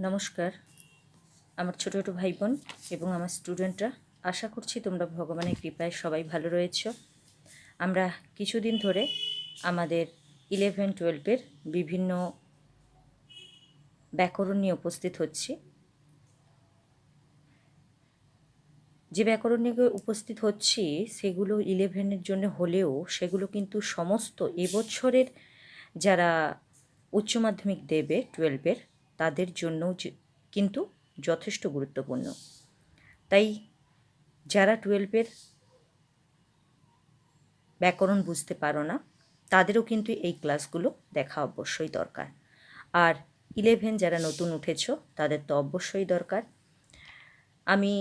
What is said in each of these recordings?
নমস্কার আমার ছোট ছোট ভাই বোন এবং আমার স্টুডেন্টরা, আশা করছি তোমরা ভগবানের কৃপায় সবাই ভালো রয়েছ। আমরা কিছুদিন ধরে আমাদের 11-12-এর বিভিন্ন ব্যাকরণ নিয়ে উপস্থিত হচ্ছি। যে ব্যাকরণ নিয়ে উপস্থিত হচ্ছি সেগুলো 11-এর জন্য হলেও সেগুলো কিন্তু সমস্ত এবছরের যারা উচ্চ মাধ্যমিক দেবে 12-এর তাদের জন্য কিন্তু যথেষ্ট গুরুত্বপূর্ণ। তাই যারা 12-এর ব্যাকরণ বুঝতে পারো না তাদেরও কিন্তু এই ক্লাসগুলো দেখা অবশ্যই দরকার। আর 11 যারা নতুন উঠেছ তাদের তো অবশ্যই দরকার। আমি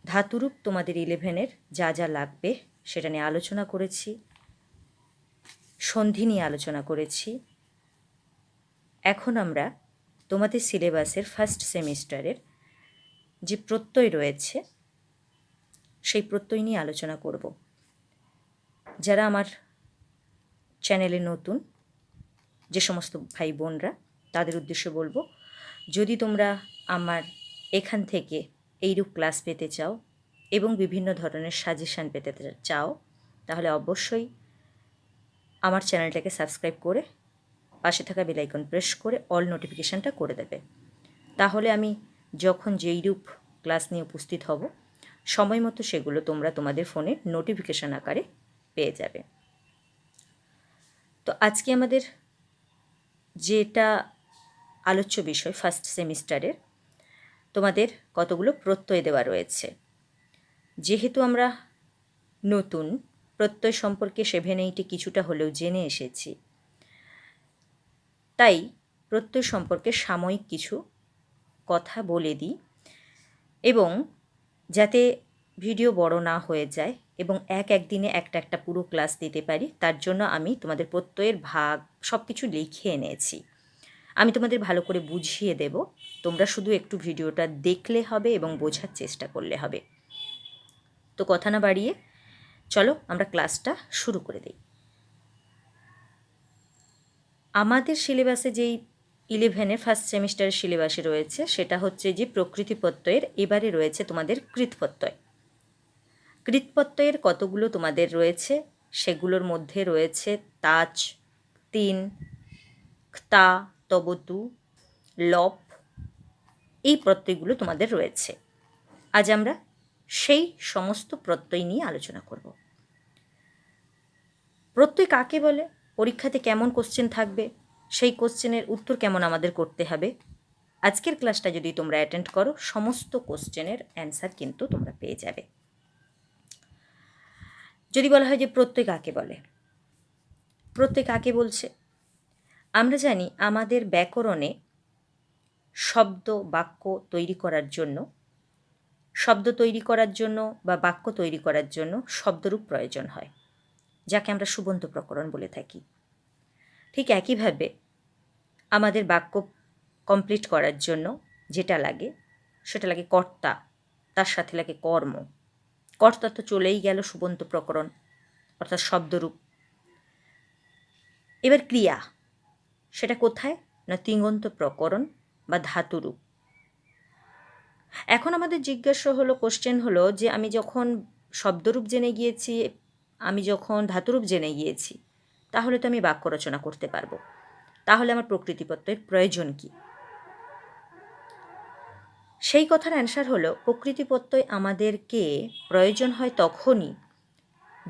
ধাতুরূপ তোমাদের 11-এর যা যা লাগবে সেটা নিয়ে আলোচনা করেছি, সন্ধি নিয়ে আলোচনা করেছি। এখন আমরা তোমাদের সিলেবাসের ফার্স্ট সেমিস্টারের যে প্রত্যয় রয়েছে সেই প্রত্যয় নিয়ে আলোচনা করব। যারা আমার চ্যানেলে নতুন যে সমস্ত ভাই বোনরা, তাদের উদ্দেশ্যে বলবো, যদি তোমরা আমার এখান থেকে এইরূপ ক্লাস পেতে চাও এবং বিভিন্ন ধরনের সাজেশান পেতে চাও তাহলে অবশ্যই আমার চ্যানেলটাকে সাবস্ক্রাইব করে পাশে থাকা বেল আইকন প্রেস করে অল নোটিফিকেশানটা করে দেবে। তাহলে আমি যখন যেইরূপ ক্লাস নিয়ে উপস্থিত হব সময় মতো সেগুলো তোমরা তোমাদের ফোনে নোটিফিকেশান আকারে পেয়ে যাবে। তো আজকে আমাদের যেটা আলোচ্য বিষয় ফার্স্ট সেমিস্টারের তোমাদের কতগুলো প্রত্যয় দেওয়া রয়েছে। যেহেতু আমরা নতুন, প্রত্যয় সম্পর্কে 7-8 কিছুটা হলেও জেনে এসেছি, তাই প্রত্যয় সম্পর্কে সাময়িক কিছু কথা বলে দিই এবং যাতে ভিডিও বড় না হয়ে যায় এবং একদিনে একটা পুরো ক্লাস দিতে পারি তার জন্য আমি তোমাদের প্রত্যয়ের ভাগ সব কিছু লিখে এনেছি। আমি তোমাদের ভালো করে বুঝিয়ে দেব, তোমরা শুধু একটু ভিডিওটা দেখলে হবে এবং বোঝার চেষ্টা করলে হবে। তো কথা না বাড়িয়ে চলো আমরা ক্লাসটা শুরু করে দিই। আমাদের সিলেবাসে যেই 11-এর ফার্স্ট সেমিস্টারের সিলেবাসে রয়েছে সেটা হচ্ছে যে প্রকৃতি প্রত্যয়ের এবারে রয়েছে তোমাদের কৃৎ প্রত্যয়। কৃৎ প্রত্যয়ের কতগুলো তোমাদের রয়েছে সেগুলোর মধ্যে রয়েছে তাচ, তিন, ক্তা, তবতু, লপ, এই প্রত্যয়গুলো তোমাদের রয়েছে। আজ আমরা সেই সমস্ত প্রত্যয় নিয়ে আলোচনা করব। প্রত্যয় কাকে বলে, পরীক্ষাতে কেমন কোশ্চেন থাকবে, সেই কোশ্চেনের উত্তর কেমন আমাদের করতে হবে, আজকের ক্লাসটা যদি তোমরা অ্যাটেন্ড করো সমস্ত কোশ্চেনের অ্যান্সার কিন্তু তোমরা পেয়ে যাবে। যদি বলা হয় যে প্রত্যয় কাকে বলে, প্রত্যয় কাকে বলছে, আমরা জানি আমাদের ব্যাকরণে শব্দ বাক্য তৈরি করার জন্য, শব্দ তৈরি করার জন্য বা বাক্য তৈরি করার জন্য শব্দরূপ প্রয়োজন হয়, যাকে আমরা সুবন্ত প্রকরণ বলে থাকি। ঠিক একইভাবে আমাদের বাক্য কমপ্লিট করার জন্য যেটা লাগে সেটা লাগে কর্তা, তার সাথে লাগে কর্ম। কর্তা তো চলেই গেল সুবন্ত প্রকরণ অর্থাৎ শব্দরূপ। এবার ক্রিয়া, সেটা কোথায় না তিঙন্ত প্রকরণ বা ধাতুরূপ। এখন আমাদের জিজ্ঞাসা হলো, কোশ্চেন হলো যে আমি যখন শব্দরূপ জেনে গিয়েছি, আমি যখন ধাতুরূপ জেনে গিয়েছি, তাহলে তো আমি বাক্য রচনা করতে পারবো, তাহলে আমার প্রকৃতি প্রত্যয়ের প্রয়োজন কি? সেই কথার অ্যান্সার হলো প্রকৃতি প্রত্যয় আমাদেরকে প্রয়োজন হয় তখনই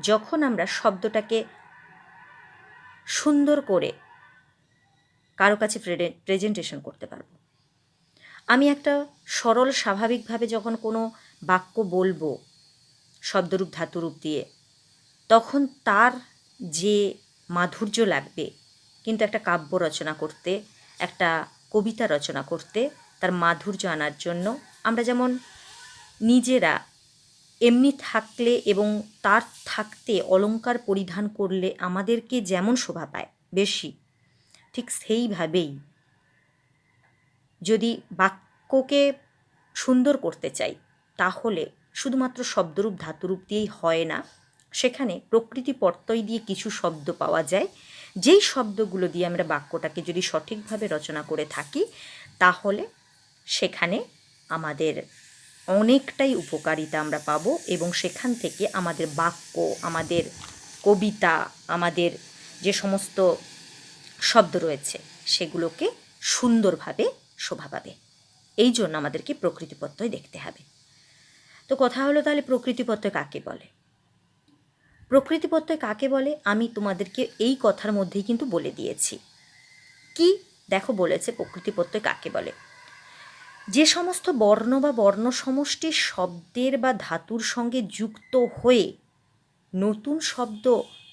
যখন আমরা শব্দটাকে সুন্দর করে কারো কাছে প্রেজেন্টেশন করতে পারবো। আমি একটা সরল স্বাভাবিকভাবে যখন কোনো বাক্য বলবো শব্দরূপ ধাতুরূপ দিয়ে, তখন তার যে মাধুর্য লাগবে, কিন্তু একটা কাব্য রচনা করতে, একটা কবিতা রচনা করতে তার মাধুর্য আনার জন্য আমরা যেমন নিজেরা এমনি থাকলে এবং তার থাকতে অলংকার পরিধান করলে আমাদেরকে যেমন শোভা পায় বেশি, ঠিক সেইভাবেই যদি বাক্যকে সুন্দর করতে চাই তাহলে শুধুমাত্র শব্দরূপ ধাতুরূপ দিয়েই হয় না, সেখানে প্রকৃতি প্রত্যয় দিয়ে কিছু শব্দ পাওয়া যায় যেই শব্দগুলো দিয়ে আমরা বাক্যটাকে যদি সঠিকভাবে রচনা করে থাকি তাহলে সেখানে আমাদের অনেকটাই উপকারিতা আমরা পাবো এবং সেখান থেকে আমাদের বাক্য, আমাদের কবিতা, আমাদের যে সমস্ত শব্দ রয়েছে সেগুলোকে সুন্দরভাবে শোভা পাবে। এই জন্য আমাদেরকে প্রকৃতিপ্রত্যয় দেখতে হবে। তো কথা হলো তাহলে প্রকৃতিপ্রত্যয় কাকে বলে? প্রকৃতিপ্রত্যয় কাকে বলে আমি তোমাদেরকে এই কথার মধ্যেই কিন্তু বলে দিয়েছি। কি দেখো বলেছে প্রকৃতিপ্রত্যয় কাকে বলে? যে সমস্ত বর্ণ বা বর্ণ সমষ্টি শব্দের বা ধাতুর সঙ্গে যুক্ত হয়ে নতুন শব্দ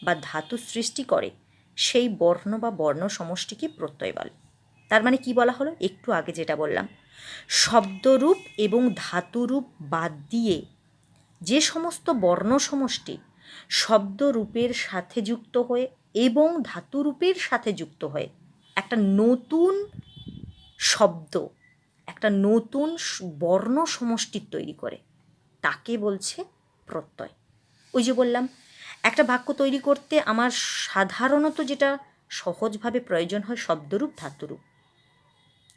বা ধাতু সৃষ্টি করে সেই বর্ণ বা বর্ণ সমষ্টিকে প্রত্যয় বলে। তার মানে কি বলা হলো? একটু আগে যেটা বললাম, শব্দরূপ এবং ধাতুরূপ বাদ দিয়ে যে সমস্ত বর্ণ সমষ্টি শব্দরূপের সাথে যুক্ত হয়ে এবং ধাতুরূপের সাথে যুক্ত হয়ে একটা নতুন শব্দ, একটা নতুন বর্ণ সমষ্টি তৈরি করে, তাকে বলছে প্রত্যয়। ওই যে বললাম, একটা বাক্য তৈরি করতে আমার সাধারণত যেটা সহজভাবে প্রয়োজন হয় শব্দরূপ, ধাতুরূপ,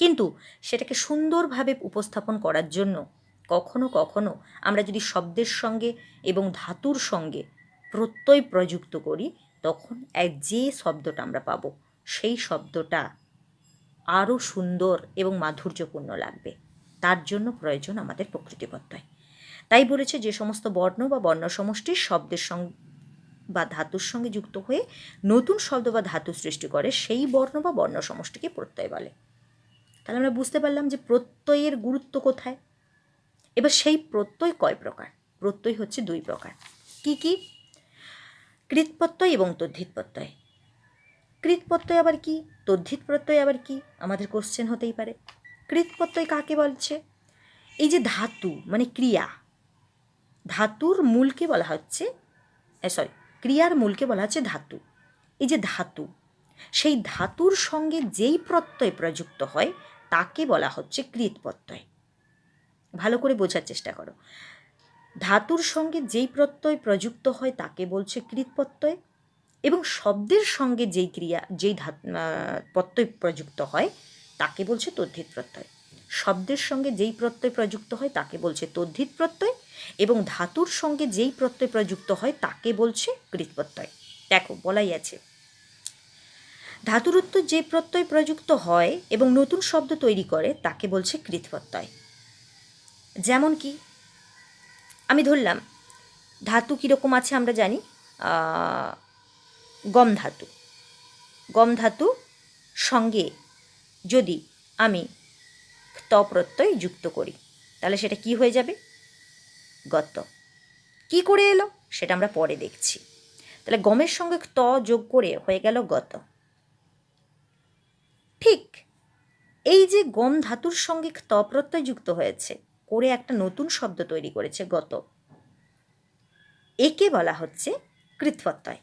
কিন্তু সেটাকে সুন্দরভাবে উপস্থাপন করার জন্য কখনো কখনো আমরা যদি শব্দের সঙ্গে এবং ধাতুর সঙ্গে প্রত্যয় প্রযুক্ত করি তখন যে শব্দটা আমরা পাবো সেই শব্দটা আরও সুন্দর এবং মাধুর্যপূর্ণ লাগবে। তার জন্য প্রয়োজন আমাদের প্রকৃতিপ্রত্যয়। তাই বলেছে যে সমস্ত বর্ণ বা বর্ণ সমষ্টি শব্দের সঙ্গে বা ধাতুর সঙ্গে যুক্ত হয়ে নতুন শব্দ বা ধাতু সৃষ্টি করে সেই বর্ণ বা বর্ণ সমষ্টিকে প্রত্যয় বলে। তাহলে আমরা বুঝতে পারলাম যে প্রত্যয়ের গুরুত্ব কোথায়। এবার সেই প্রত্যয় কয় প্রকার? প্রত্যয় হচ্ছে দুই প্রকার। কি কি? কৃৎপ্রত্যয় এবং তদ্ধিত প্রত্যয়। কৃৎপ্রত্যয় আবার কি? তদ্ধিত প্রত্যয় আবার কি? আমাদের কোশ্চেন হতেই পারে। কৃৎপ্রত্যয় কাকে বলছে? এই যে ধাতু মানে ক্রিয়া, ধাতুর মূলকে বলা হচ্ছে ক্রিয়ার মূলকে বলা হচ্ছে ধাতু। এই যে ধাতু, সেই ধাতুর সঙ্গে যেই প্রত্যয় প্রযুক্ত হয় তাকে বলা হচ্ছে কৃৎপ্রত্যয়। ভালো করে বোঝার চেষ্টা করো। ধাতুর সঙ্গে যেই প্রত্যয় প্রযুক্ত হয় তাকে বলছে কৃৎপ্রত্যয়, এবং শব্দের সঙ্গে যেই ক্রিয়া যেই প্রত্যয় প্রযুক্ত হয় তাকে বলছে তদ্ধিত প্রত্যয়। শব্দের সঙ্গে যেই প্রত্যয় প্রযুক্ত হয় তাকে বলছে তদ্ধিত প্রত্যয়, এবং ধাতুর সঙ্গে যেই প্রত্যয় প্রযুক্ত হয় তাকে বলছে কৃৎপ্রত্যয়। দেখো বলাই আছে, ধাতুর উত্তর যে প্রত্যয় প্রযুক্ত হয় এবং নতুন শব্দ তৈরি করে তাকে বলছে কৃৎপ্রত্যয়। যেমন কি আমি ধরলাম ধাতু কীরকম আছে আমরা জানি, গম ধাতু। গম ধাতু সঙ্গে যদি আমি ত প্রত্যয় যুক্ত করি তাহলে সেটা কি হয়ে যাবে? গত। কি করে এলো সেটা আমরা পরে দেখছি। তাহলে গমের সঙ্গে ত যোগ করে হয়ে গেল গত। ঠিক এই যে গম ধাতুর সঙ্গে ত প্রত্যয় যুক্ত হয়েছে করে একটা নতুন শব্দ তৈরি করেছে গত, একে বলা হচ্ছে কৃৎপ্রত্যয়।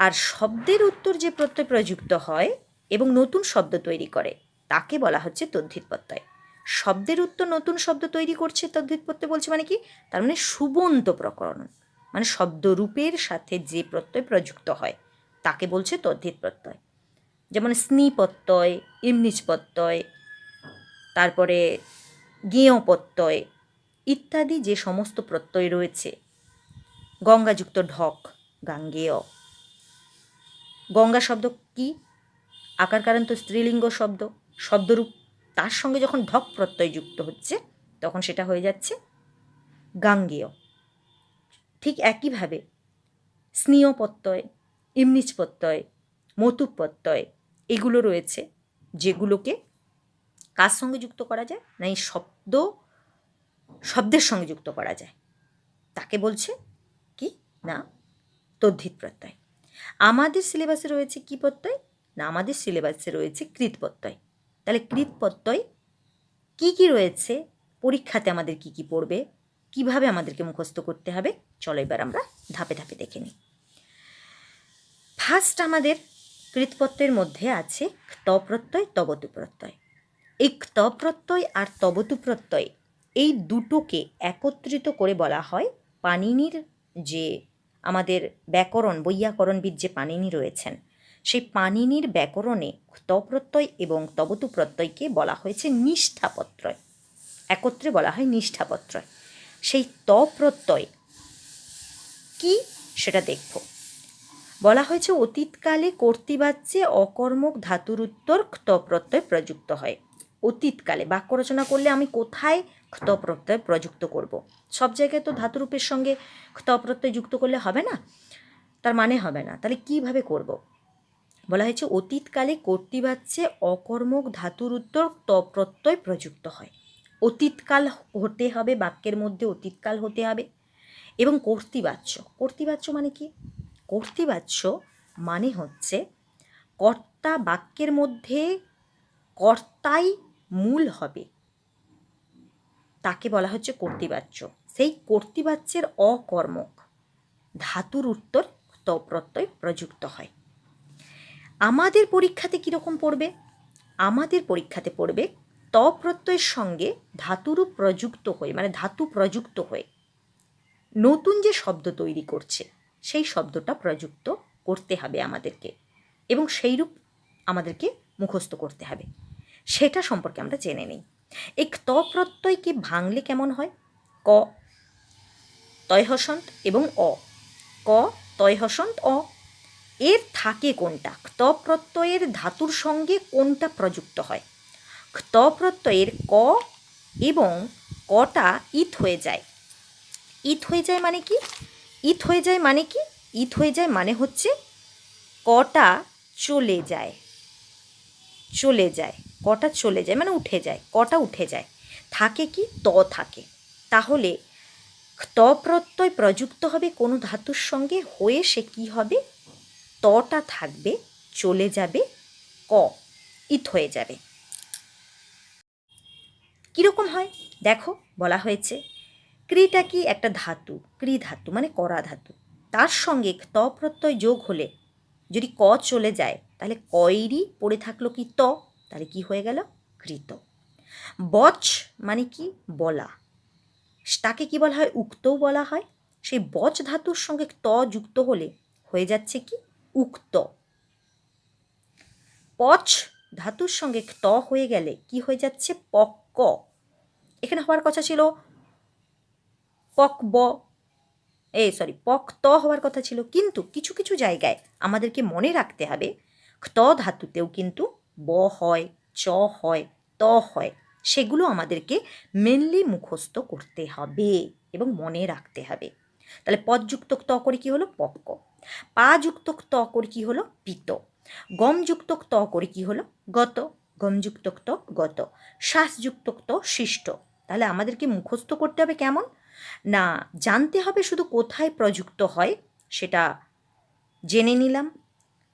আর শব্দের উত্তর যে প্রত্যয় প্রযুক্ত হয় এবং নতুন শব্দ তৈরি করে তাকে বলা হচ্ছে তদ্ধিত প্রত্যয়। শব্দের উত্তর নতুন শব্দ তৈরি করছে তদ্ধিত প্রত্যয় বলছে মানে কি? তার মানে সুবন্ত প্রকরণ, মানে শব্দরূপের সাথে যে প্রত্যয় প্রযুক্ত হয় তাকে বলছে তদ্ধিত প্রত্যয়। যেমন স্নি প্রত্যয়, ইমনিচ প্রত্যয়, তারপরে জ্ঞেয় প্রত্যয় ইত্যাদি যে সমস্ত প্রত্যয় রয়েছে, গঙ্গাযুক্ত ঢক গাঙ্গেয়। গঙ্গা শব্দ কি? আকারকারান্ত স্ত্রীলিঙ্গ শব্দ, শব্দরূপ, তার সঙ্গে যখন ঢক প্রত্যয় যুক্ত হচ্ছে তখন সেটা হয়ে যাচ্ছে গাঙ্গেয়। ঠিক একইভাবে স্নেয় প্রত্যয়, ইমনিচ প্রত্যয়, মতুপ প্রত্যয় এগুলো রয়েছে যেগুলোকে কার সঙ্গে যুক্ত করা যায় না, এই শব্দের সঙ্গে যুক্ত করা যায়, তাকে বলছে কি না তদ্ধিত প্রত্যয়। আমাদের সিলেবাসে রয়েছে কি প্রত্যয় না, আমাদের সিলেবাসে রয়েছে কৃৎপ্রত্যয়। তাহলে কৃৎপ্রত্যয় কি কি রয়েছে, পরীক্ষাতে আমাদের কি কি পড়বে, কিভাবে আমাদেরকে মুখস্থ করতে হবে, চলো এবার আমরা ধাপে ধাপে দেখে নিই। ফার্স্ট আমাদের কৃৎপ্রত্যয়ের মধ্যে আছে ক্ত প্রত্যয়, তবতু প্রত্যয়। এই ক্ত প্রত্যয় আর তবতু প্রত্যয় এই দুটোকে একত্রিত করে বলা হয় পাণিনির, যে আমাদের ব্যাকরণ বৈয়াকরণবিদ যে পাণিনি রয়েছেন সেই পাণিনির ব্যাকরণে ত প্রত্যয় এবং তবতু প্রত্যয়কে বলা হয়েছে নিষ্ঠাপত্রয়, একত্রে বলা হয় নিষ্ঠাপত্রয়। সেই ত প্রত্যয় কি সেটা দেখব। বলা হয়েছে অতীতকালে কর্তৃবাচ্যে অকর্মক ধাতুর উত্তর ক্ত প্রত্যয় প্রযুক্ত হয়। অতীতকালে বাক্য রচনা করলে আমি কোথায় ক্ত প্রত্যয় প্রযুক্ত করব? সব জায়গায় তো ধাতুরূপের সঙ্গে ক্ত প্রত্যয় যুক্ত করলে হবে না, তার মানে হবে না। তাহলে কিভাবে করব? বলা হয়েছে অতীতকালে কর্তৃবাচ্যে অকর্মক ধাতুর উত্তর ক্ত প্রত্যয় প্রযুক্ত হয়। অতীতকাল হতে হবে, বাক্যের মধ্যে অতীতকাল হতে হবে, এবং কর্তৃবাচ্য। কর্তৃবাচ্য মানে কি? কর্তৃবাচ্য মানে হচ্ছে কর্তা, বাক্যের মধ্যে কর্তাই মূল হবে, তাকে বলা হচ্ছে কর্তৃবাচ্য। সেই কর্তৃবাচ্যের অকর্মক ধাতুর উত্তর ত প্রত্যয় প্রযুক্ত হয়। আমাদের পরীক্ষাতে কীরকম পড়বে? আমাদের পরীক্ষাতে পড়বে ত প্রত্যয়ের সঙ্গে ধাতুরূপ প্রযুক্ত হয়ে, মানে ধাতু প্রযুক্ত হয়ে নতুন যে শব্দ তৈরি করছে সেই শব্দটা প্রযুক্ত করতে হবে আমাদেরকে, এবং সেইরূপ আমাদেরকে মুখস্থ করতে হবে। সেটা সম্পর্কে আমরা জেনে নিই। এই ত প্রত্যয়কে ভাঙলে কেমন হয়? ক তয় হসন্ত এবং অ, ক তয় হসন্ত অ। এর থাকে কোনটা? ত প্রত্যয়ের ধাতুর সঙ্গে কোনটা প্রযুক্ত হয়? ত প্রত্যয়ের ক এবং কটা ইত হয়ে যায়। ইত হয়ে যায় মানে কি? ইত হয়ে যায় মানে কি? ইত হয়ে যায় মানে হচ্ছে কটা চলে যায়, চলে যায়, কটা চলে যায় মানে উঠে যায়, কটা উঠে যায়। থাকে কি? ত থাকে। তাহলে ত প্রত্যয় প্রযুক্ত হবে কোনো ধাতুর সঙ্গে, হয়ে সে কি হবে? তটা থাকবে, চলে যাবে ক, ইত হয়ে যাবে। কীরকম হয় দেখো, বলা হয়েছে ক্রিটা কি? একটা ধাতু, ক্রি ধাতু মানে করা ধাতু, তার সঙ্গে ত প্রত্যয় যোগ হলে যদি ক চলে যায় তাহলে কয়েরই পড়ে থাকলো কি? ত, তাহলে কি হয়ে গেল? কৃত। বচ মানে কি? বলা, তাকে কি বলা হয়? উক্তও বলা হয়। সেই বচ ধাতুর সঙ্গে ত যুক্ত হলে হয়ে যাচ্ছে কি? উক্ত। পচ ধাতুর সঙ্গে ত হয়ে গেলে কি হয়ে যাচ্ছে? পক্ক। এখানে হওয়ার কথা ছিল পকব, পক ত হওয়ার কথা ছিল, কিন্তু কিছু কিছু জায়গায় আমাদেরকে মনে রাখতে হবে ত ধাতুতেও কিন্তু ব হয়, চ হয়, ত হয়। সেগুলো আমাদেরকে মেনলি মুখস্থ করতে হবে এবং মনে রাখতে হবে। তাহলে পদযুক্ত ত করে কি হলো? পক্ক। পা যুক্ত ত করে কি হলো? পিত। গম যুক্ত ত করে কি হলো? গত। গম যুক্ত ত গত। শ্বাস যুক্ত ত শিষ্ট। তাহলে আমাদেরকে মুখস্থ করতে হবে কেমন না, জানতে হবে শুধু কোথায় প্রযুক্ত হয় সেটা জেনে নিলাম,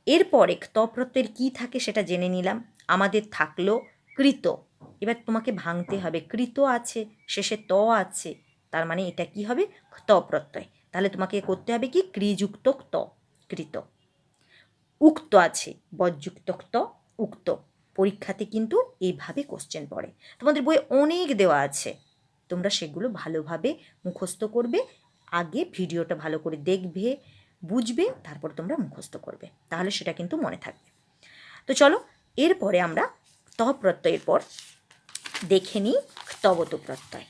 এরপরে ত প্রত্যয়ের কী থাকে সেটা জেনে নিলাম, আমাদের থাকলো কৃত। এবার তোমাকে ভাঙতে হবে, কৃত আছে, শেষে ত আছে, তার মানে এটা কি হবে? ত প্রত্যয়। তাহলে তোমাকে করতে হবে কি? ক্রিযুক্ত ত, কৃত। উক্ত আছে, বজ্যুক্ত ত, উক্ত। পরীক্ষাতে কিন্তু এইভাবে কোশ্চেন পড়ে। তোমাদের বই অনেক দেওয়া আছে, তোমরা সেগুলো ভালোভাবে মুখস্থ করবে। আগে ভিডিওটা ভালো করে দেখবে, বুঝবে, তারপর তোমরা মুখস্থ করবে, তাহলে সেটা কিন্তু মনে থাকবে। তো চলো এরপরে আমরা ত প্রত্যয়ের পর দেখে নিই তবতু প্রত্যয়।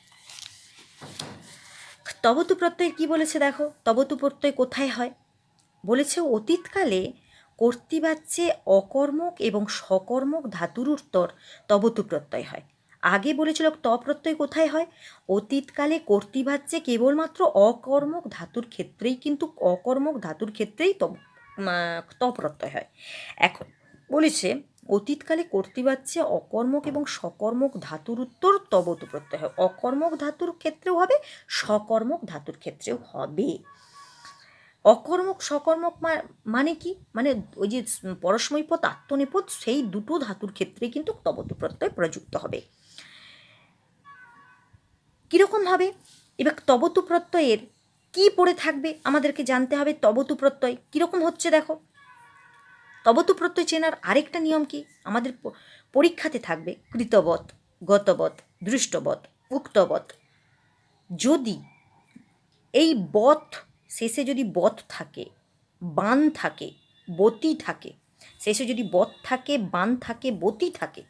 তবতু প্রত্যয় কি বলেছে দেখো, তবতু প্রত্যয় কোথায় হয়? বলেছে অতীতকালে কর্তৃবাচ্যে অকর্মক এবং সকর্মক ধাতুর উত্তর তবতু প্রত্যয় হয়। আগে বলেছিল ত প্রত্যয় কোথায় হয়? অতীতকালে কর্তৃবাচ্যে কেবলমাত্র অকর্মক ধাতুর ক্ষেত্রেই, কিন্তু অকর্মক ধাতুর ক্ষেত্রেই ত প্রত্যয় হয়। এখন বলেছে অতীতকালে কর্তৃবাচ্যে অকর্মক এবং সকর্মক ধাতুর উত্তর তবতু প্রত্যয় হয়। অকর্মক ধাতুর ক্ষেত্রেও হবে, সকর্মক ধাতুর ক্ষেত্রেও হবে। অকর্মক সকর্মক মানে কি? মানে ওই যে পরস্মৈপদ আত্মনেপদ, সেই দুটো ধাতুর ক্ষেত্রে কিন্তু তবতু প্রত্যয় প্রযুক্ত হবে। কীরকম হবে? এবার তবতু প্রত্যয়ের কি পড়ে থাকবে আমাদেরকে জানতে হবে। তবতু প্রত্যয় কীরকম হচ্ছে দেখো, তবতু প্রত্যয় চেনার আরেকটা নিয়ম কি? আমাদের পরীক্ষাতে থাকবে কৃতবৎ, গতবৎ, দৃষ্টবৎ, উক্তবৎ। যদি এই বৎ শেষে যদি বৎ থাকে, বান থাকে, বতি থাকে, শেষে যদি বত থাকে, বান থাকে, বতি থাকে,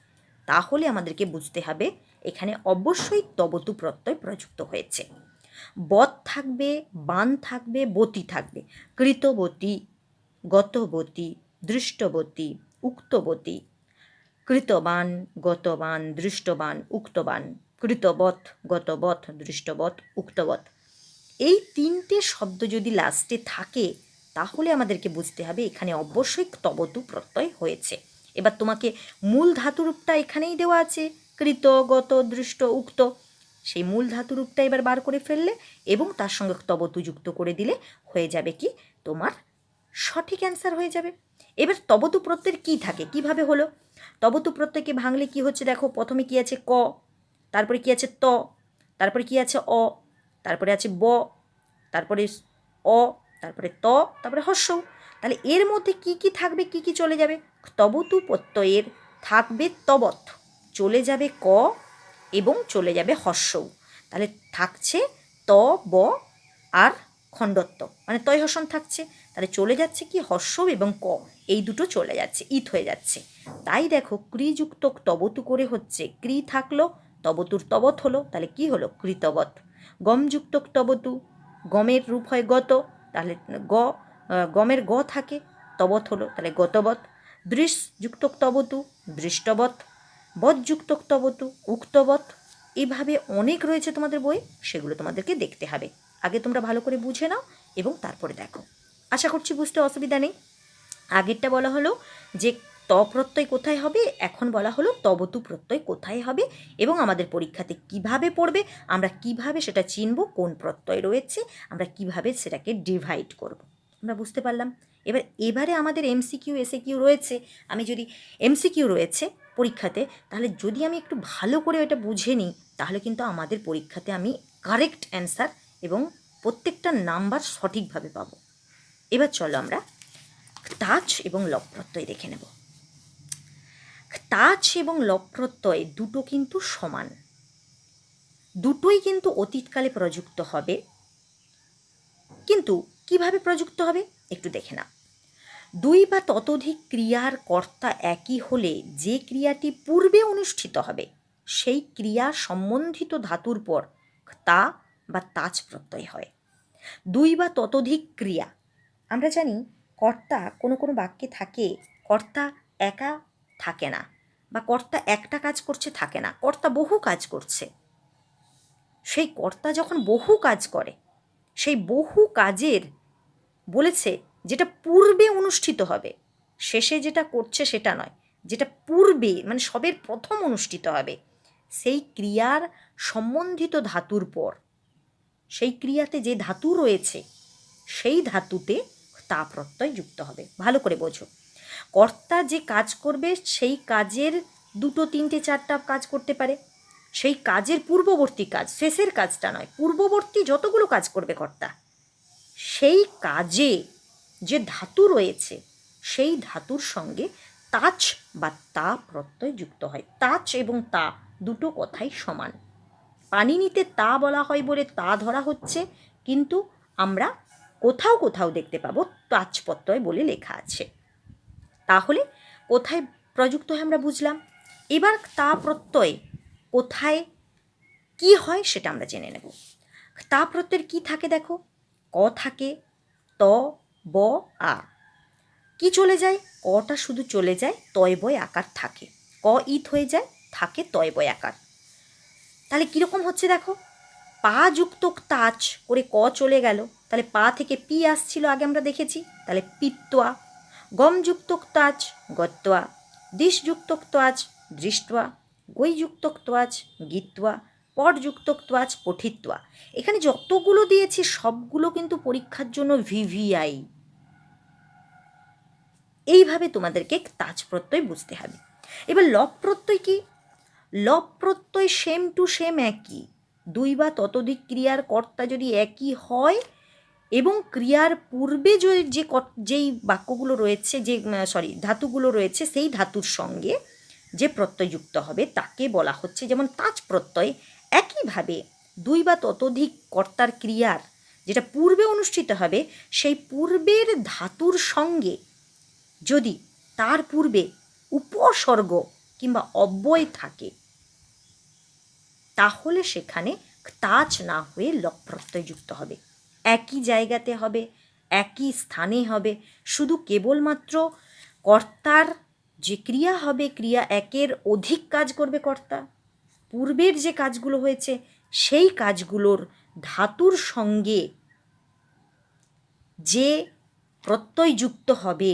তাহলে আমাদেরকে বুঝতে হবে এখানে অবশ্যই তবতু প্রত্যয় প্রযুক্ত হয়েছে। বত থাকবে, বান থাকবে, বতি থাকবে। কৃতবতী, গতবতী, দৃষ্টবতী, উক্তবতী, কৃতবান, গতবান, দৃষ্টবান, উক্তবান, কৃতবৎ, গতবৎ, দৃষ্টবৎ, উক্তবৎ। এই তিনটে শব্দ যদি লাস্টে থাকে তাহলে আমাদেরকে বুঝতে হবে এখানে অবশ্যই তবতু প্রত্যয় হয়েছে। এবার তোমাকে মূল ধাতুরূপটা এখানেই দেওয়া আছে, কৃত, গত, দৃষ্ট, উক্ত। সেই মূল ধাতুরূপটা এবার বার করে ফেললে এবং তার সঙ্গে তবতু যুক্ত করে দিলে হয়ে যাবে কি তোমার সঠিক অ্যান্সার হয়ে যাবে। এবার তবতু প্রত্যয়ের কী থাকে, কিভাবে হলো? তবতু প্রত্যয়কে ভাঙলে কি হচ্ছে দেখো, প্রথমে কি আছে ক, তারপরে কি আছে ত, তারপরে কি আছে অ, তারপরে আছে ব, তারপরে অ, তারপরে ত, তারপরে হস্য। তাহলে এর মধ্যে কি কি থাকবে, কি কি চলে যাবে? তবতু প্রত্যয়ের থাকবে তবৎ, চলে যাবে ক এবং চলে যাবে হস্যও। তাহলে থাকছে ত, ব আর খণ্ডত্ব, মানে তয় হসন থাকছে। তাহলে চলে যাচ্ছে কি হস্য এবং ক, এই দুটো চলে যাচ্ছে, ইত হয়ে যাচ্ছে। তাই দেখো ক্রিযুক্ত তবতু করে হচ্ছে, ক্রি থাকলো, তবতুর তবৎ হলো, তাহলে কি হলো কৃতবৎ। গমযুক্ত তবতু, গমের রূপ হয় গত, তাহলে গমের গ থাকে, তবৎ হলো, তাহলে গতবৎ। দৃশযুক্ত তবতু, দৃষ্টবৎ। বৎযুক্ত তবতু, উক্তবৎ। এভাবে অনেক রয়েছে তোমাদের বই, সেগুলো তোমাদেরকে দেখতে হবে। আগে তোমরা ভালো করে বুঝে নাও এবং তারপরে দেখো। আশা করছি বুঝতে অসুবিধা নেই। আগেরটা বলা হলো যে ত প্রত্যয় কোথায় হবে, এখন বলা হলো তবতু প্রত্যয় কোথায় হবে এবং আমাদের পরীক্ষাতে কিভাবে পড়বে, আমরা কিভাবে সেটা চিনব কোন প্রত্যয় রয়েছে, আমরা কিভাবে সেটাকে ডিভাইড করব। আমরা বুঝতে পারলাম। এবারে আমাদের এমসিকিউ এসএকিউ রয়েছে। আমি যদি এমসিকিউ রয়েছে পরীক্ষাতে, তাহলে যদি আমি একটু ভালো করে এটা বুঝে নিই তাহলে কিন্তু আমাদের পরীক্ষাতে আমি কারেক্ট অ্যান্সার এবং প্রত্যেকটা নাম্বার সঠিকভাবে পাবো। এবার চলো আমরা তাচ এবং লব প্রত্যয় দেখে নেব। তাচ এবং লব প্রত্যয় দুটো কিন্তু সমান, দুটোই কিন্তু অতীতকালে প্রযুক্ত হবে। কিন্তু কিভাবে প্রযুক্ত হবে একটু দেখে না। দুই বা ততোধিক ক্রিয়ার কর্তা একই হলে যে ক্রিয়াটি পূর্বে অনুষ্ঠিত হবে সেই ক্রিয়া সম্বন্ধিত ধাতুর পর তা বা তাচ প্রত্যয় হয়। দুই বা ততোধিক ক্রিয়া, আমরা জানি কর্তা কোনো কোনো বাক্যে থাকে, কর্তা একা থাকে না, বা কর্তা একটা কাজ করছে থাকে না, কর্তা বহু কাজ করছে। সেই কর্তা যখন বহু কাজ করে, সেই বহু কাজের বলেছে যেটা পূর্বে অনুষ্ঠিত হবে, শেষে যেটা করছে সেটা নয়, যেটা পূর্বে মানে সবের প্রথম অনুষ্ঠিত হবে, সেই ক্রিয়ার সম্বন্ধিত ধাতুর পর, সেই ক্রিয়াতে যে ধাতু রয়েছে সেই ধাতুতে তা প্রত্যয় যুক্ত হবে। ভালো করে বোঝো, কর্তা যে কাজ করবে সেই কাজের দুটো তিনটে চারটা কাজ করতে পারে, সেই কাজের পূর্ববর্তী কাজ, শেষের কাজটা নয়, পূর্ববর্তী যতগুলো কাজ করবে কর্তা, সেই কাজে যে ধাতু রয়েছে সেই ধাতুর সঙ্গে তাচ বা তা প্রত্যয় যুক্ত হয়। তাচ এবং তা দুটো কথাই সমান। পাণিনিতে তা বলা হয় বলে তা ধরা হচ্ছে, কিন্তু আমরা কোথাও কোথাও দেখতে পাবো তাচ প্রত্যয় বলে লেখা আছে। তাহলে কোথায় প্রযুক্ত হয় আমরা বুঝলাম। এবার তা প্রত্যয় কোথায় কি হয় সেটা আমরা জেনে নেব। তা প্রত্যয়ের কি থাকে দেখো, ক থাকে, ত, ব, আ। কি চলে যায়, কটা শুধু চলে যায়, তয় বয় আকার থাকে, ক ইত হয়ে যায়, থাকে তয় বয় আকার। তাহলে কীরকম হচ্ছে দেখো, পা যুক্ত তাচ করে ক চলে গেল, তাহলে পা থেকে পি আসছিল আগে আমরা দেখেছি, তাহলে পিত্তোয়া। গম যুক্ত তাচ গত্তোয়া, দিশ যুক্ত তাচ দৃষ্ট্বা, গই যুক্ত তাচ গিত্বা, পট যুক্ত তাচ পঠিত্বা। এখানে যতগুলো দিয়েছি সবগুলো কিন্তু পরীক্ষার জন্য ভিভিআই। এইভাবে তোমাদেরকে তাচ প্রত্যয় বুঝতে হবে। এবার লব প্রত্যয় কি, লব প্রত্যয় সেম টু সেম একই। দুই বা ততোধিক ক্রিয়ার কর্তা যদি একই হয় এবং ক্রিয়ার পূর্বে যেই বাক্যগুলো রয়েছে, যে ধাতুগুলো রয়েছে সেই ধাতুর সঙ্গে যে প্রত্যয় যুক্ত হবে তাকে বলা হচ্ছে যেমন তাচ প্রত্যয়। একইভাবে দুই বা ততোধিক কর্তার ক্রিয়ার যেটা পূর্বে অনুষ্ঠিত হবে সেই পূর্বের ধাতুর সঙ্গে যদি তার পূর্বে উপসর্গ কিংবা অব্যয় থাকে, তাহলে সেখানে তাজ না হয়ে লপ প্রত্যয় যুক্ত হবে। একই জায়গাতে হবে, একই স্থানে হবে, শুধু কেবলমাত্র কর্তার যে ক্রিয়া হবে, ক্রিয়া একের অধিক কাজ করবে কর্তা, পূর্বের যে কাজগুলো হয়েছে সেই কাজগুলোর ধাতুর সঙ্গে যে প্রত্যয় যুক্ত হবে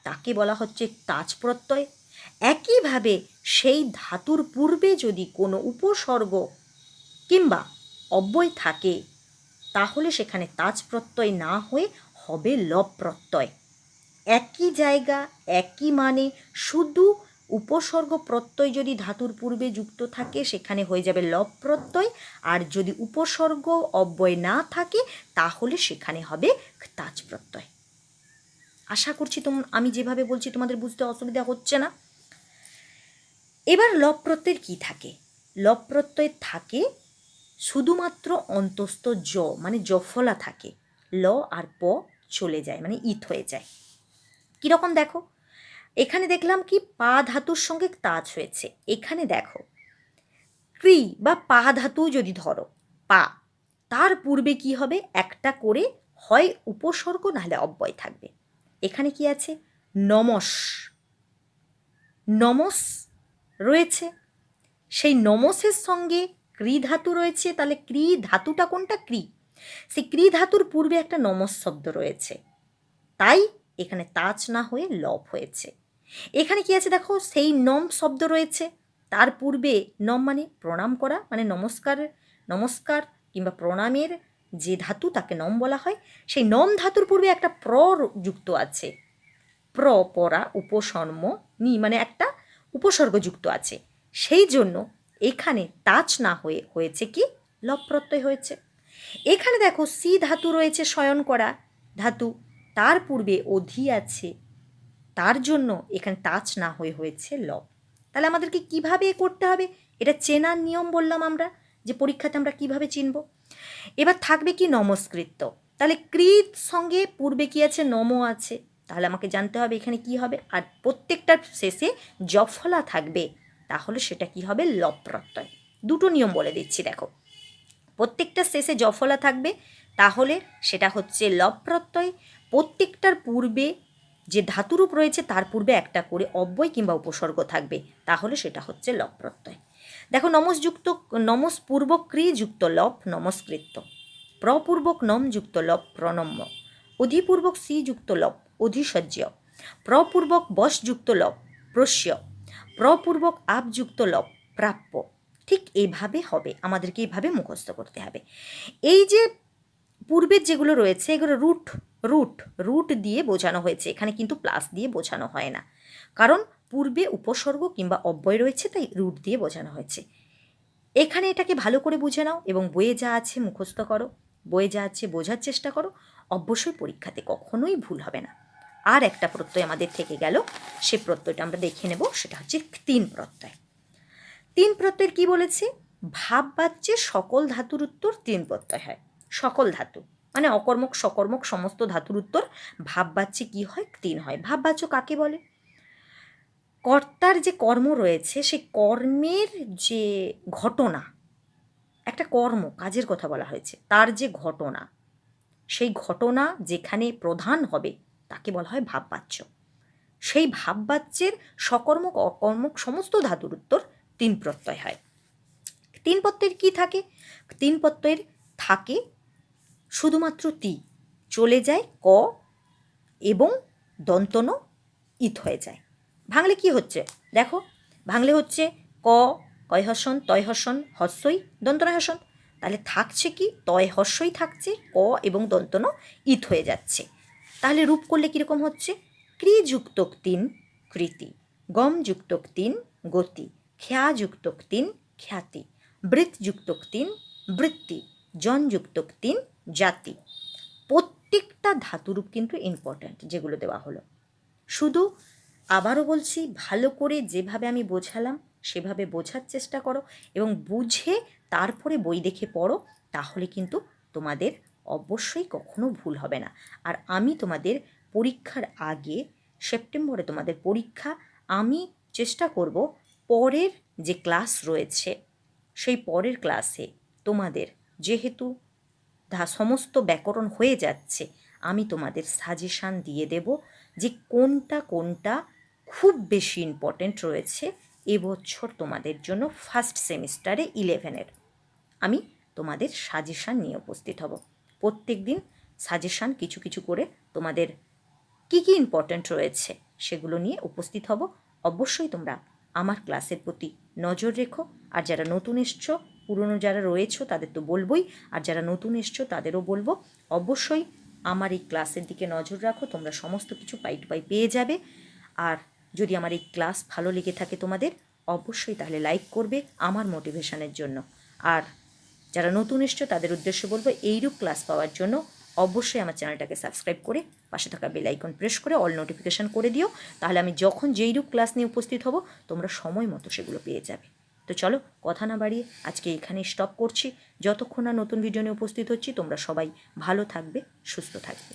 তাকে বলা হচ্ছে তাজ প্রত্যয়। একইভাবে সেই ধাতুর পূর্বে যদি কোনো উপসর্গ কিংবা অব্যয় থাকে তাহলে সেখানে তাজ প্রত্যয় না হয়ে হবে লব প্রত্যয়। একই জায়গা, একই মানে, শুধু উপসর্গ প্রত্যয় যদি ধাতুর পূর্বে যুক্ত থাকে সেখানে হয়ে যাবে লব প্রত্যয়, আর যদি উপসর্গ অব্যয় না থাকে তাহলে সেখানে হবে তাজ প্রত্যয়। আশা করছি আমি যেভাবে বলছি তোমাদের বুঝতে অসুবিধা হচ্ছে না। এবার লব প্রত্যয়ের কী থাকে? লব প্রত্যয় থাকে শুধুমাত্র অন্তস্থ জ মানে জফলা থাকে, ল আর প চলে যায় মানে ইত হয়ে যায়। কীরকম দেখো, এখানে দেখলাম কি পা ধাতুর সঙ্গে তাজ হয়েছে। এখানে দেখো ক্রি বা পা ধাতু যদি ধরো, পা, তার পূর্বে কি হবে, একটা করে হয় উপসর্গ নাহলে অব্যয় থাকবে। এখানে কি আছে, নমস, নমস রয়েছে, সেই নমসের সঙ্গে ক্রি ধাতু রয়েছে, তাহলে ক্রি ধাতুটা কোনটা, ক্রি, সেই ক্রি ধাতুর পূর্বে একটা নমস শব্দ রয়েছে, তাই এখানে তাজ না হয়ে লব হয়েছে। এখানে কি আছে দেখো, সেই নম শব্দ রয়েছে, তার পূর্বে নম মানে প্রণাম করা, মানে নমস্কার, নমস্কার কিংবা প্রণামের যে ধাতু তাকে নম বলা হয়। সেই নম ধাতুর পূর্বে একটা প্র যুক্ত আছে, প্র পরা উপসর্ম নি মানে একটা উপসর্গ যুক্ত আছে, সেই জন্য এখানে তাজ না হয়ে হয়েছে কি লব প্রত্যয় হয়েছে। এখানে দেখো সি ধাতু রয়েছে, শয়ন করা ধাতু, তার পূর্বে অধি আছে, তার জন্য এখানে তাজ না হয়ে হয়েছে লব। তাহলে আমাদেরকে কিভাবে করতে হবে, এটা চেনার নিয়ম বললাম আমরা, যে পরীক্ষাতে আমরা কিভাবে চিনব। এবার থাকবে কি নমস্কৃত্য, তাহলে কৃত সঙ্গে পূর্বে কি আছে, নম আছে, তাহলে আমাকে জানতে হবে এখানে কি হবে, আর প্রত্যেকটার শেষে জফলা থাকবে, তাহলে সেটা কি হবে, লব প্রত্যয়। দুটো নিয়ম বলে দিচ্ছি দেখো, প্রত্যেকটার শেষে জফলা থাকবে তাহলে সেটা হচ্ছে লব প্রত্যয়, প্রত্যেকটার পূর্বে যে ধাতুরূপ রয়েছে তার পূর্বে একটা করে অব্যয় কিংবা উপসর্গ থাকবে, তাহলে সেটা হচ্ছে লব প্রত্যয়। দেখো নমসযুক্ত, নমস পূর্বক ক্রি যুক্ত লব নমস্কৃত্য, প্রপূর্বক নম যুক্ত লব প্রণম্য, অধিপূর্বক সি যুক্ত লব অধিসহ্য, প্রপূর্বক বশ যুক্ত লব প্রস্য, প্রপূর্বক আপ যুক্ত লব প্রাপ্য। ঠিক এইভাবে হবে, আমাদেরকে এইভাবে মুখস্থ করতে হবে। এই যে পূর্বের যেগুলো রয়েছে এগুলো রুট রুট রুট দিয়ে বোঝানো হয়েছে, এখানে কিন্তু প্লাস দিয়ে বোঝানো হয় না, কারণ পূর্বে উপসর্গ কিংবা অব্যয় রয়েছে তাই রুট দিয়ে বোঝানো হয়েছে। এখানে এটাকে ভালো করে বুঝে নাও এবং বইয়ে যা আছে মুখস্থ করো, বইয়ে যা আছে বোঝার চেষ্টা করো, অবশ্যই পরীক্ষাতে কখনোই ভুল হবে না। আর একটা প্রত্যয় আমাদের থেকে গেল, সে প্রত্যয়টা আমরা দেখে নেব, সেটা হচ্ছে তিন প্রত্যয়। তিন প্রত্যয়ের কি বলেছে, ভাববাচ্যে সকল ধাতুর উত্তর তিন প্রত্যয় হয়। সকল ধাতু মানে অকর্মক সকর্মক সমস্ত ধাতুর উত্তর ভাববাচ্যে কি হয়, তিন হয়। ভাববাচ্য কাকে বলে, কর্তার যে কর্ম রয়েছে সেই কর্মের যে ঘটনা, একটা কর্ম কাজের কথা বলা হয়েছে, তার যে ঘটনা, সেই ঘটনা যেখানে প্রধান হবে তাকে বলা হয় ভাববাচ্য। সেই ভাববাচ্যের সকর্মক অকর্মক সমস্ত ধাতুর উত্তর তিন প্রত্যয় হয়। তিন প্রত্যয়ের কি থাকে, তিন প্রত্যয়ের থাকে শুধুমাত্র তি, চলে যায় ক এবং দন্তন ইত হয়ে যায়। ভাঙলে কি হচ্ছে দেখো, ভাঙলে হচ্ছে ক কয় হর্ষণ তয় হর্ষণ হস্যই দন্তন হর্ষণ, তাহলে থাকছে কি তয় হর্ষই থাকছে, ক এবং দন্তন ইত হয়ে যাচ্ছে। তাহলে রূপ করলে কীরকম হচ্ছে, ক্রিযুক্ত তিন কৃতি, গম যুক্ত তিন গতি, খ্যা যুক্ত তিন খ্যাতি, বৃত যুক্ত তিন বৃত্তি, জন যুক্ত তিন জাতি। প্রত্যেকটা ধাতুরূপ কিন্তু ইম্পর্ট্যান্ট যেগুলো দেওয়া হলো। শুধু আবারও বলছি, ভালো করে যেভাবে আমি বোঝালাম সেভাবে বোঝার চেষ্টা করো এবং বুঝে তারপরে বই দেখে পড়ো, তাহলে কিন্তু তোমাদের অবশ্যই কখনো ভুল হবে না। আর আমি তোমাদের পরীক্ষার আগে সেপ্টেম্বরে তোমাদের পরীক্ষা। আমি চেষ্টা করব পরের যে ক্লাস রয়েছে সেই পরের ক্লাসে তোমাদের, যেহেতু সমস্ত ব্যাকরণ হয়ে যাচ্ছে, আমি তোমাদের সাজেশান দিয়ে দেব যে কোনটা কোনটা খুব বেশি ইম্পর্ট্যান্ট রয়েছে এবছর তোমাদের জন্য ফার্স্ট সেমিস্টারে 11-এর। আমি তোমাদের সাজেশান নিয়ে উপস্থিত হব। প্রত্যেক দিন সাজেশান কিছু কিছু করে তোমাদের কী কী ইম্পর্ট্যান্ট রয়েছে সেগুলো নিয়ে উপস্থিত হব। অবশ্যই তোমরা আমার ক্লাসের প্রতি নজর রেখো। আর যারা নতুন এসছো, পুরনো যারা রয়েছো তাদের তো বলবোই, আর যারা নতুন এসছো তাদেরও বলবো, অবশ্যই আমার এই ক্লাসের দিকে নজর রাখো। তোমরা সমস্ত কিছু পাই টু পাই পেয়ে যাবে। আর যদি আমার এই ক্লাস ভালো লেগে থাকে তোমাদের, অবশ্যই তাহলে লাইক করবে আমার মোটিভেশনের জন্য। আর যারা নতুন এসছো তাদের উদ্দেশ্যে বলবো, এইরূপ ক্লাস পাওয়ার জন্য অবশ্যই আমার চ্যানেলটাকে সাবস্ক্রাইব করে পাশে থাকা বেল আইকন প্রেস করে অল নোটিফিকেশান করে দিও। তাহলে আমি যখন যেইরূপ ক্লাস নিয়ে উপস্থিত হব তোমরা সময় মতো সেগুলো পেয়ে যাবে। তো চলো কথা না বাড়িয়ে আজকে এখানেই স্টপ করছি। যতক্ষণ না নতুন ভিডিও নিয়ে উপস্থিত হচ্ছি, তোমরা সবাই ভালো থাকবে, সুস্থ থাকবে।